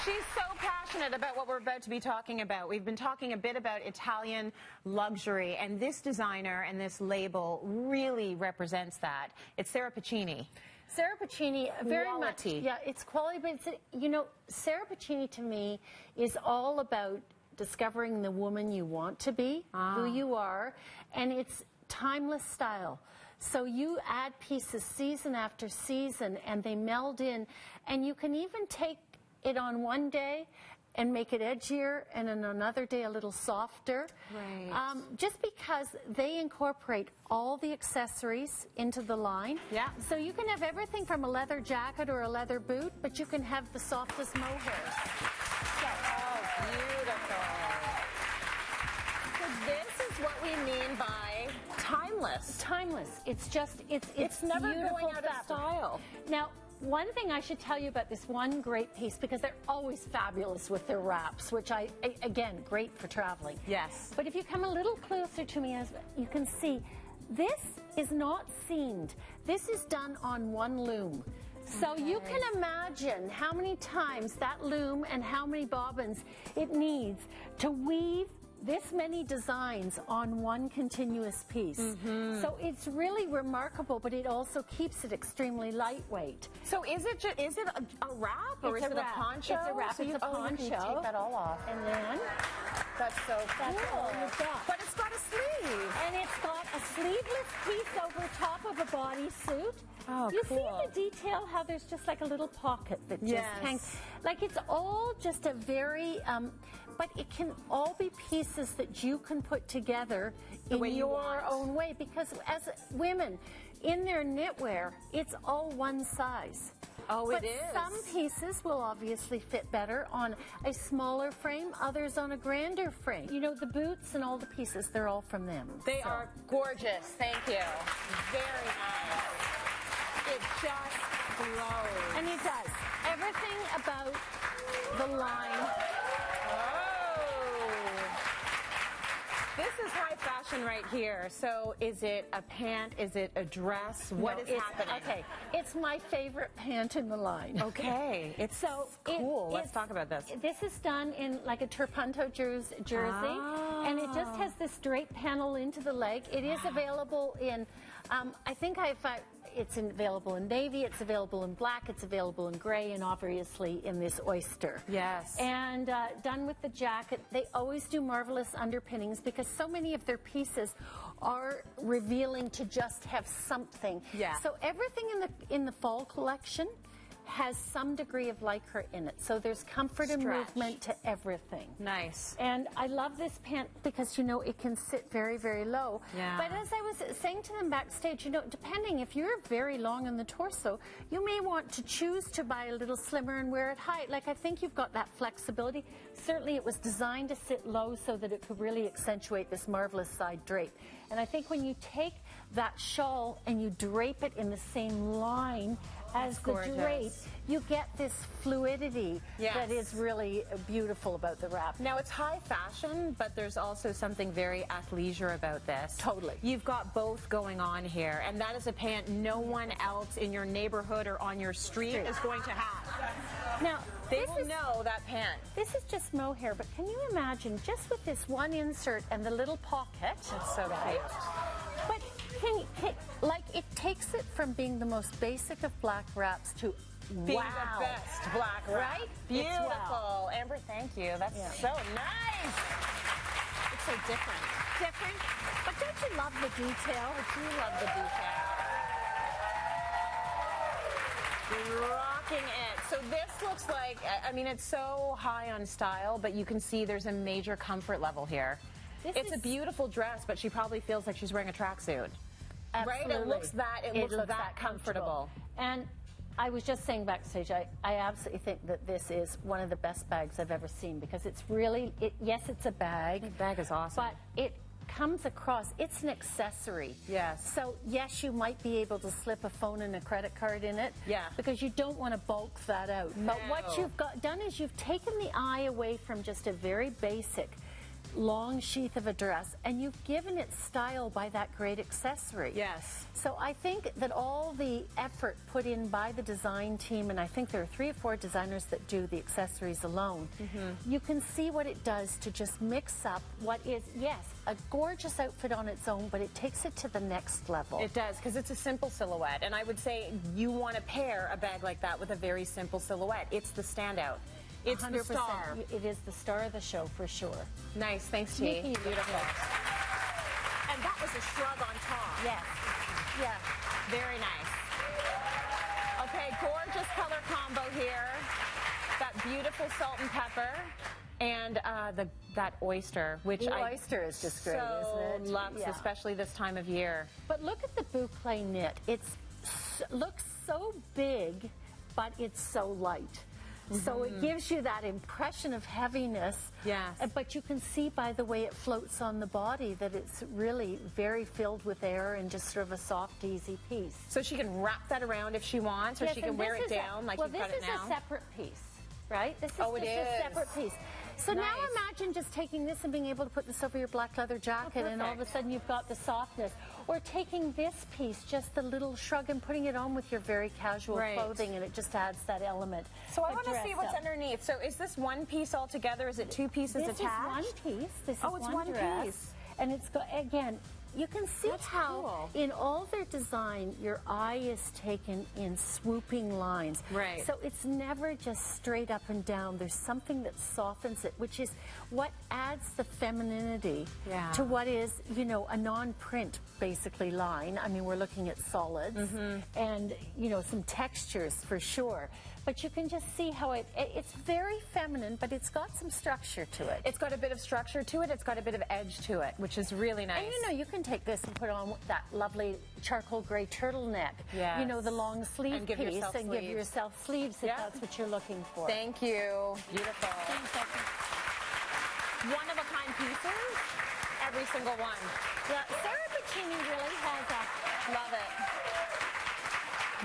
She's so passionate about what we're about to be talking about. We've been talking a bit about Italian luxury, and this designer and this label really represents that. It's Sandra Pittana. Sandra Pittana, very much, Quality. yeah, it's quality, but it's, you know, Sandra Pittana to me is all about discovering the woman you want to be, who you are, and it's timeless style. So you add pieces season after season, and they meld in, and you can even take it on one day and make it edgier, and on another day a little softer. Right. Just because they incorporate all the accessories into the line. Yeah. So you can have everything from a leather jacket or a leather boot, but you can have the softest mohairs. Oh, beautiful. So this is what we mean by timeless. Timeless. It's just, it's never beautiful going out of fabric. style. Now, one thing I should tell you about this one great piece, because they're always fabulous with their wraps, which again, great for traveling. Yes. But if you come a little closer to me, as you can see, this is not seamed. This is done on one loom. So you can imagine how many times that loom and how many bobbins it needs to weave this many designs on one continuous piece. So it's really remarkable, but it also keeps it extremely lightweight. So is it a wrap, or is it a poncho? It's a wrap. So it's a poncho. You can take that all off. And then That's so cool. that's all you've got. But it's got a sleeve. And it's got a sleeveless piece over top of a bodysuit. Oh, you cool. see the detail, how there's just like a little pocket that just Yes. hangs. Like it's all just a very, but it can all be pieces that you can put together in way you your want. own way. Because as women, in their knitwear, it's all one size. Oh, But it is. some pieces will obviously fit better on a smaller frame, others on a grander frame. You know, the boots and all the pieces, they're all from them. They So- are gorgeous. Thank you. Very nice. It just glows. And it does. Everything about the line. This is high fashion right here. So is it a pant? Is it a dress? What is happening? Okay, it's my favorite pant in the line. Okay. It's So cool. Let's talk about this. This is done in like a turpunto jersey, and it just has this drape panel into the leg. It is available in, I think it's available in navy, it's available in black, it's available in gray, and obviously in this oyster. Yes. And done with the jacket. They always do marvelous underpinnings because so many of their pieces are revealing to just have something. Yeah. So everything in the fall collection has some degree of lycra in it. So there's comfort and Stretch. movement to everything. Nice. And I love this pant because, you know, it can sit very, very low. Yeah. But as I was saying to them backstage, you know, depending, if you're very long in the torso, you may want to choose to buy a little slimmer and wear it high. Like, I think you've got that flexibility. Certainly it was designed to sit low so that it could really accentuate this marvelous side drape. And I think when you take that shawl and you drape it in the same line as the drape, you get this fluidity that is really beautiful about the wrap. Now, it's high fashion, but there's also something very athleisure about this. Totally. You've got both going on here, and that is a pant no one else in your neighborhood or on your street is going to have. Now, They will know that pant. This is just mohair, but can you imagine just with this one insert and the little pocket? That's so cute. But like, it takes it from being the most basic of black wraps to Being the best black wrap. Right? Beautiful. It's wow. Amber, thank you. That's so nice. It's so different. Different, but don't you love the detail? I do love the detail. Rocking it. So this looks like, I mean, it's so high on style, but you can see there's a major comfort level here. It's a beautiful dress, but she probably feels like she's wearing a tracksuit. Absolutely. Right? It looks that comfortable. And I was just saying backstage, I absolutely think that this is one of the best bags I've ever seen because it's really, yes, it's a bag. The bag is awesome. But it comes across, it's an accessory. Yes. So yes, you might be able to slip a phone and a credit card in it. Yeah. Because you don't want to bulk that out. No. But what you've done is you've taken the eye away from just a very basic long sheath of a dress, and you've given it style by that great accessory. Yes. So I think that all the effort put in by the design team, and I think there are 3 or 4 designers that do the accessories alone, you can see what it does to just mix up what is, yes, a gorgeous outfit on its own, but it takes it to the next level. It does, because it's a simple silhouette, and I would say you want to pair a bag like that with a very simple silhouette. It's the standout. It's 100%. the star. It is the star of the show for sure. Nice, thanks, T. Making you Beautiful. look And that was a shrug on top. Yes. Yeah. Very nice. Okay, gorgeous color combo here. That beautiful salt and pepper. And that oyster, which The oyster is just great, isn't it? loves, Yeah. especially this time of year. But look at the boucle knit. It looks so big, but it's so light. So it gives you that impression of heaviness. Yes. But you can see by the way it floats on the body that it's really very filled with air and just sort of a soft, easy piece. So she can wrap that around if she wants, or Yes, she can and wear this it is down like well, you've got it now. this is a separate piece, right? This is Oh, it just is. a separate piece. So now Nice. imagine just taking this and being able to put this over your black leather jacket, and all of a perfect. sudden you've got the softness. Or taking this piece, just the little shrug, and putting it on with your very casual Right. clothing, and it just adds that element. So I of want to see dress what's up. underneath. So is this one piece all together? Is it 2 pieces This attached? is one piece. This Oh, is it's one dress. piece. And it's got, again, you can see That's how cool. in all their design, your eye is taken in swooping lines. Right. So it's never just straight up and down. There's something that softens it, which is what adds the femininity Yeah. to what is, you know, a non-print, basically, line. I mean, we're looking at solids and, you know, some textures for sure. But you can just see how it's very feminine, but it's got some structure to it. It's got a bit of structure to it. It's got a bit of edge to it, which is really nice. And you know, you can take this and put on that lovely charcoal gray turtleneck. Yes. You know, the long sleeve And give piece, yourself and give sleeves. yourself sleeves if Yeah. that's what you're looking for. Thank you. Beautiful. Thanks. One of a kind pieces. Every single one. Yeah, Sandra Pittana really has a... Love it.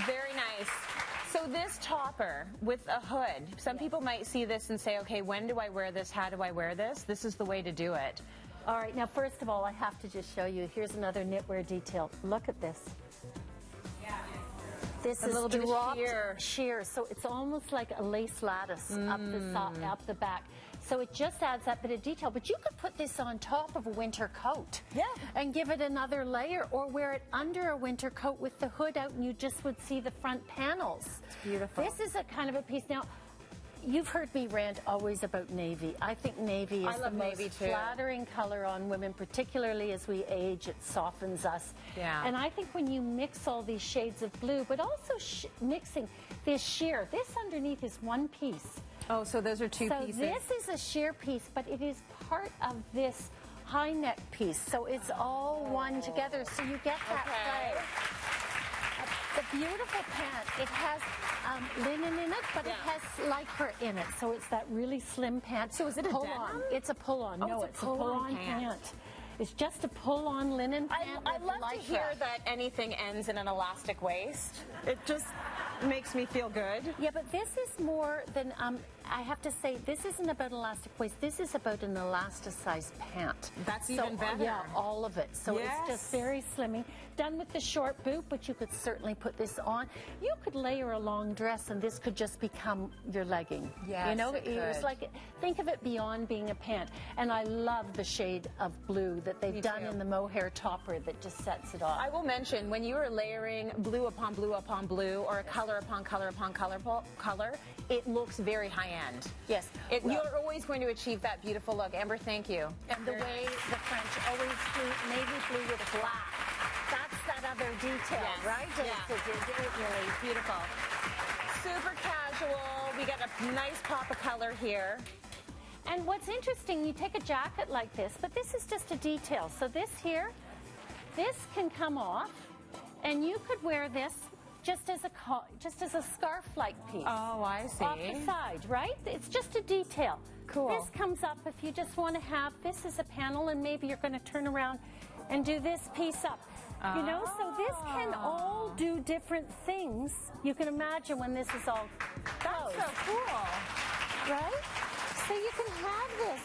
Very nice. So this topper with a hood, some people might see this and say, okay, when do I wear this? How do I wear this? This is the way to do it. All right, now first of all, I have to just show you. Here's another knitwear detail. Look at this. This A is little bit of dropped sheer. so it's almost like a lace lattice up the back. So it just adds that bit of detail. But you could put this on top of a winter coat, Yeah. and give it another layer, or wear it under a winter coat with the hood out, and you just would see the front panels. It's beautiful. This is a kind of a piece. Now, you've heard me rant always about navy. I think navy I is the love most navy, too. flattering color on women, particularly as we age. It softens us. Yeah. And I think when you mix all these shades of blue, but also mixing this sheer, this underneath is one piece. Oh, so those are 2 So pieces. this is a sheer piece, but it is part of this high neck piece. So it's all one together. So you get that Okay. play. The beautiful pant, it has linen in it, but it has lycra in it. So it's that really slim pant. So is it a pull-on? denim? It's a pull-on. Oh, No, it's it's a a pull-on pull-on pant. pant. It's just a pull-on linen pant I with love to lycra. hear that anything ends in an elastic waist. It just makes me feel good. Yeah, but this is more than, I have to say, this isn't about elastic waist. This is about an elasticized pant. That's even better. Yeah, all of it. So Yes. it's just very slimming. Done with the short boot, but you could certainly put this on. You could layer a long dress, and this could just become your legging. Yes, you know, it it's could. like, think of it beyond being a pant. And I love the shade of blue that they've Me done too. in the mohair topper that just sets it off. I will mention, when you are layering blue upon blue upon blue, or a color upon color upon color, it looks very high-end. Yes. You're always going to achieve that beautiful look. Amber, thank you. And the way the French always do navy blue with black. That's that other detail, Yes, right? yeah. It really Beautiful. Super casual. We got a nice pop of color here. And what's interesting, you take a jacket like this, but this is just a detail. So this here, this can come off, and you could wear this just as a scarf-like piece. Oh, I see. Off the side, right? It's just a detail. Cool. This comes up if you just want to have this as a panel, and maybe you're going to turn around and do this piece up. You know, so this can all do different things. You can imagine when this is all closed. That's so cool. Right? So you can have this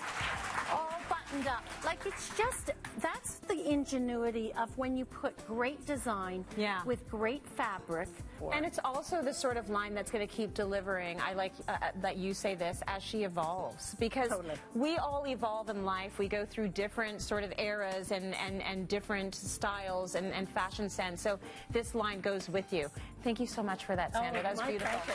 all buttoned buttoned up. Like, it's just, that's the ingenuity of when you put great design with great fabric. And it's also the sort of line that's going to keep delivering. I like that you say this, as she evolves, because we all evolve in life. We go through different sort of eras and different styles and fashion sense. So this line goes with you. Thank you so much for that, Sandra. That was beautiful.